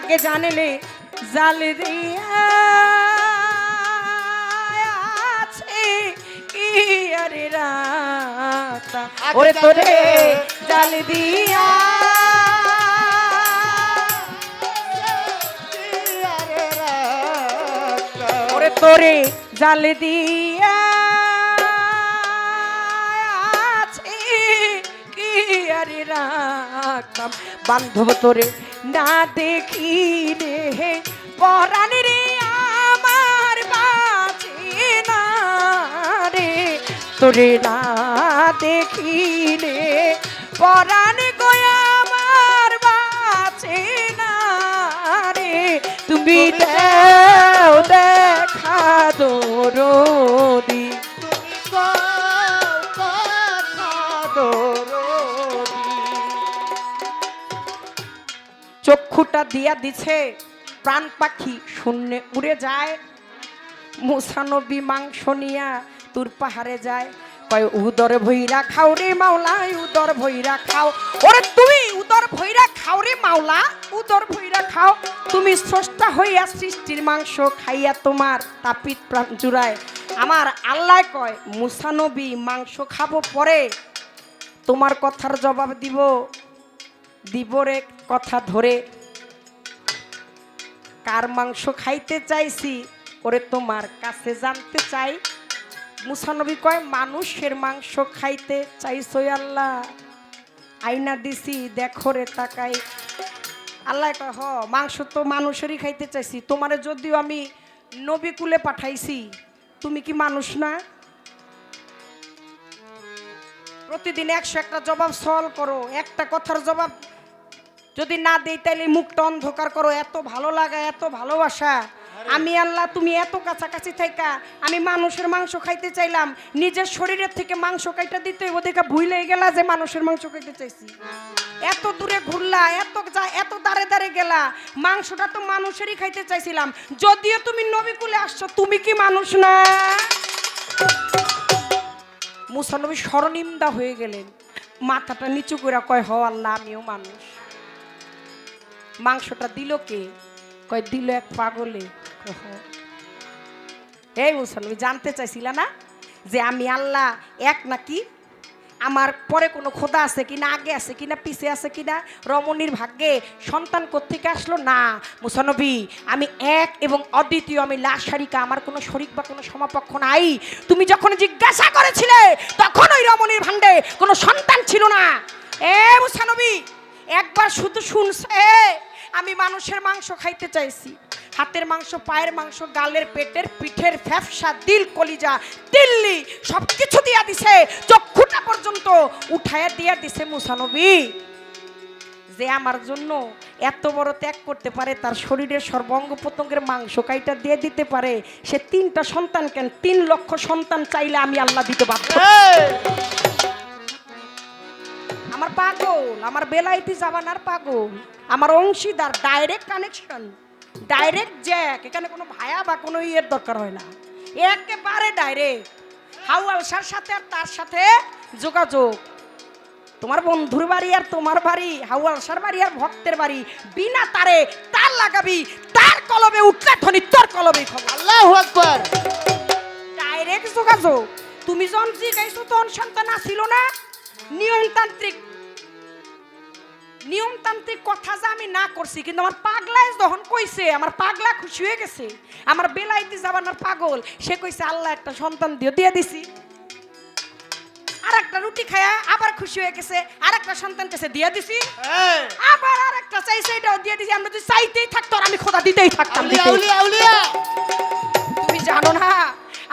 আগে জানিলে জাল দিয়া আছে কি আরে রাতা ওরে তোরে জাল দিয়া ওরে তোরে জাল দিয়া আছে কি আরে রাখতাম বান্ধব তোরে না দেখিলে পরাণ রে আমার বাঁচে না রে তোরে না দেখিলে পরাণ গো আমার বাঁচে না রে তুমি দেও দেখা দরদি চক্ষুটা দিয়া দিছে প্রাণ পাখি শূন্যে উড়ে যায় মুসা নবী মাংস নিয়া তুর পাহাড়ে যায় কয় উদর ভৈরা খাও রে মাওলা উদর ভৈরা খাও ওরে তুমি উদর ভৈরা খাও রে মাওলা উদর ভৈরা খাও তুমি স্রষ্টা হইয়া সৃষ্টির মাংস খাইয়া তোমার তাপিত প্রাণ জুড়ায় আমার আল্লাহ কয় মুসা নবী মাংস খাবো পরে তোমার কথার জবাব দিব দিবরে কথা ধরে কার মাংস খাইতে চাইছি ওরে তোমার কাছে জানতে চাই মুসা নবী কয় মানুষের মাংস খাইতে চাইছো আল্লাহ আইনা দিছি দেখো রে তাকাই আল্লাহ কয় হ মাংস তো মানুষেরই খাইতে চাইছি তোমারে যদিও আমি নবী কুলে পাঠাইছি তুমি কি মানুষ না প্রতিদিন 101টা জবাব সওয়াল করো একটা কথার জবাব যদি না দেই তাইলে মুখটা অন্ধকার করো এত ভালো লাগা এত ভালোবাসা আমি আল্লাহ তুমি এত কাছাকাছি থাইকা আমি মানুষের মাংস খাইতে চাইলাম নিজের শরীরের থেকে মাংস কাইটা দিতে ওদেরকে ভুলেই গেলা যে মানুষের মাংস খাইতে চাইছি এত দূরে ঘুরলা এত দাঁড়ে দাঁড়ে গেলা মাংসটা তো মানুষেরই খাইতে চাইছিলাম যদিও তুমি নবী কুলে আসছো তুমি কি মানুষ না মুসা নবী শরণিন্দা হয়ে গেলেন মাথাটা নিচু করে কয় হ আল্লাহ আমিও মানুষ মাংসটা দিল কে কয় দিল এক পাগলে এই মুসা নবী জানতে চাইছিল না যে আমি আল্লাহ এক নাকি আমার পরে কোনো খোদা আছে কিনা আগে আছে কিনা পিছে আছে কিনা রমণীর ভাগ্যে সন্তান কোত্থেকে আসলো না মুসা নবী আমি এক এবং অদ্বিতীয় আমি লাশারিকা আমার কোনো শরীক বা কোনো সমপক্ষ নাই তুমি যখন জিজ্ঞাসা করেছিলে তখন ওই রমণীর ভাণ্ডে কোনো সন্তান ছিল না এ মুসা নবী একবার শুধু শুনছে আমি মানুষের মাংস খাইতে চাইছি হাতের মাংস পায়ের মাংস গালের পেটের পিঠের ফ্যাফসা দিল কলিজা দিল্লি সবকিছু দিয়া দিছে চক্ষুটা পর্যন্ত উঠায়া দিয়া দিছে মুসা নবী যে আমার জন্য এত বড় ত্যাগ করতে পারে তার শরীরের সর্বাঙ্গ প্রত্যঙ্গের মাংস কাইটা দিয়ে দিতে পারে সে 3টা সন্তান কেন 3 লক্ষ সন্তান চাইলে আমি আল্লাহ দিতে বাধ্য আমার পাগল আমার বেলায়েতি জামানার পাগল আমার অংশীদার ডাইরেক্ট কানেকশন ডাইরেক্ট জ্যাক এখানে কোনো ভায়া বা কোনো ইয়ের দরকার হয় না একেবারে ডাইরেক্ট হাওয়ালসার সাথে আর তার সাথে যোগাযোগ তোমার বন্ধুর বাড়ি আর তোমার বাড়ি হাওয়ালসার বাড়ি আর ভক্তের বাড়ি বিনা তারে তার লাগাবি তার কলবে উঠলে ধনি তোর কলবে খবর আল্লাহু আকবার ডাইরেক্ট যোগাযোগ তুমি যখন জিগাইছো তখন সন্তান আসিল না নিয়মতান্ত্রিক কথা যা আমি না করছি কিন্তু আমার পাগলায় যখন কইছে আমার পাগলা খুশি হয়ে গেছে আমার বেলায়েতি জামানার পাগল সে কইছে আল্লাহ একটা সন্তান দিয়ে দিছি আর একটা রুটি খায়া আবার খুশি হয়ে গেছে আর একটা সন্তান চাইছে দিয়ে দিছি আবার আর একটা চাইছে এটাও দিয়ে দিছি আমরা যদি চাইতেই থাকতো আর আমি খোদা দিতেই থাকতাম তুমি জানো না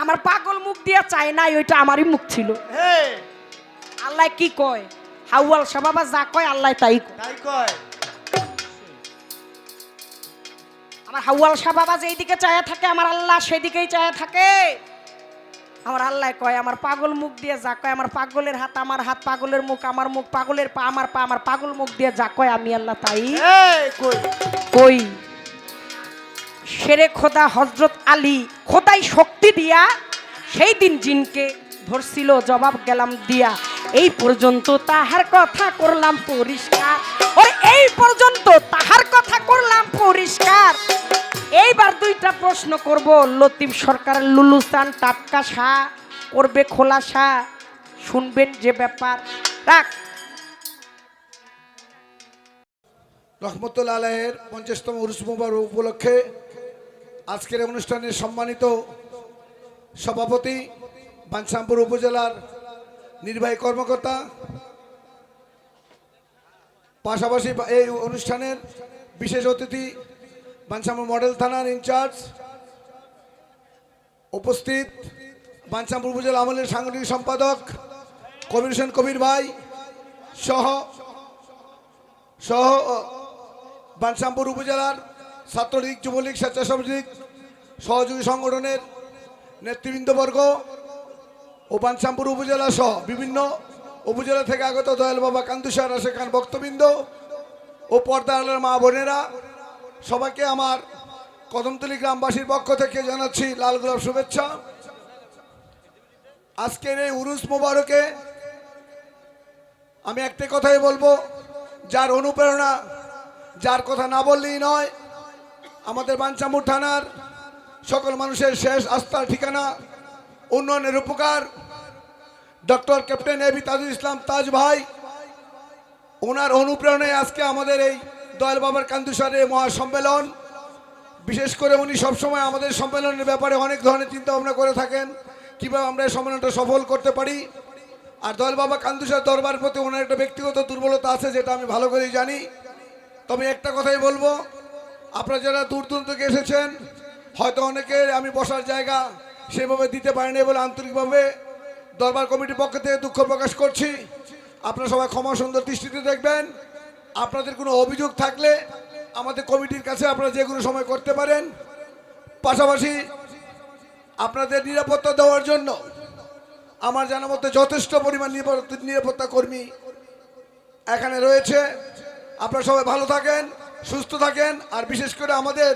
আমার পাগল মুখ দিয়া চাই নাই ওইটা আমারই মুখ ছিল আল্লাহ কি কয় হাওয়ালসা বাবা যা কয় আল্লাহ তাই কয় আমার হাওয়ালসা বাবা যেই দিকে চায়া থাকে আমার আল্লাহ সেদিকেই চায়া থাকে আমার আল্লাহ কয় আমার পাগল মুখ দিয়ে যা কয় আমার পাগলের হাত আমার হাত পাগলের মুখ আমার মুখ পাগলের পা আমার পাগল মুখ দিয়ে যা কয় আমি আল্লাহ তাই কই শেরে খোদা হযরত আলী খোদাই শক্তি দিয়া সেই দিন জিনকে ধরছিল জবাব গেলাম দিয়া এই পর্যন্ত তাহার কথা করলাম পরিষ্কার এই পর্যন্ত তাহার কথা করলাম পরিষ্কার প্রশ্ন করব, লতিফ সরকার লুলুসান টাটকা শাহ করবে খোলাসা, শুনবেন যে ব্যাপার। রাখ। রহমতুল্লাহ আলাইহির 50তম উরুস মুবারক উপলক্ষে আজকের অনুষ্ঠানের সম্মানিত সভাপতি, বাঞ্ছামপুর উপজেলার নির্বাহী কর্মকর্তা, পাশাপাশি এই অনুষ্ঠানের বিশেষ অতিথি বাঞ্ছামপুর মডেল থানার ইনচার্জ, উপস্থিত বাঞ্ছামপুর উপজেলা আমলের সাংগঠনিক সম্পাদক কবির হোসেন কবির ভাই সহ বাঞ্ছামপুর উপজেলার ছাত্রলীগ, যুবলীগ, স্বেচ্ছাসেবক লীগ সহযোগী সংগঠনের নেতৃবৃন্দবর্গ ও বাঞ্ছামপুর উপজেলা সহ বিভিন্ন উপজেলা থেকে আগত দয়াল বাবা কান্দুশাহ রাশেদ খান ভক্তবৃন্দ ও পর্দা আড়ালের মা বোনেরা, সবাইকে আমার কদমতলী গ্রামবাসীর পক্ষ থেকে জানাচ্ছি লাল গোলাপ শুভেচ্ছা। আজকের এই উরুস মোবারকে আমি একটা কথাই বলবো, যার অনুপ্রেরণা, যার কথা না বললেই নয়, আমাদের বাঞ্ছামপুর থানার সকল মানুষের শেষ আস্থার ঠিকানা, উন্নয়নের উপকার doctor captain AB Tajul Islam তাজ ভাই, ওনার অনুপ্রেরণায় আজকে আমাদের এই দয়াল বাবার কান্দুশাহের মহাসম্মেলন। বিশেষ করে উনি সবসময় আমাদের সম্মেলনের ব্যাপারে অনেক ধরনের চিন্তা ভাবনা করে থাকেন, কীভাবে আমরা এই সম্মেলনটা সফল করতে পারি। আর দয়াল বাবা কান্দুশাহের দরবার প্রতি ওনার একটা ব্যক্তিগত দুর্বলতা আছে, যেটা আমি ভালো করেই জানি। তবে একটা কথাই বলবো, আপনারা যারা দূর দূরান্ত থেকে এসেছেন, হয়তো অনেকের আমি বসার জায়গা সেভাবে দিতে পারিনি বলে আন্তরিকভাবে দরবার কমিটির পক্ষ থেকে দুঃখ প্রকাশ করছি। আপনারা সবাই ক্ষমা সুন্দর দৃষ্টিতে দেখবেন। আপনাদের কোনো অভিযোগ থাকলে আমাদের কমিটির কাছে আপনারা যে কোনো সময় করতে পারেন। পাশাপাশি আপনাদের নিরাপত্তা দেওয়ার জন্য আমার জানা মতে যথেষ্ট পরিমাণ নিরাপত্তা কর্মী এখানে রয়েছে। আপনারা সবাই ভালো থাকেন, সুস্থ থাকেন। আর বিশেষ করে আমাদের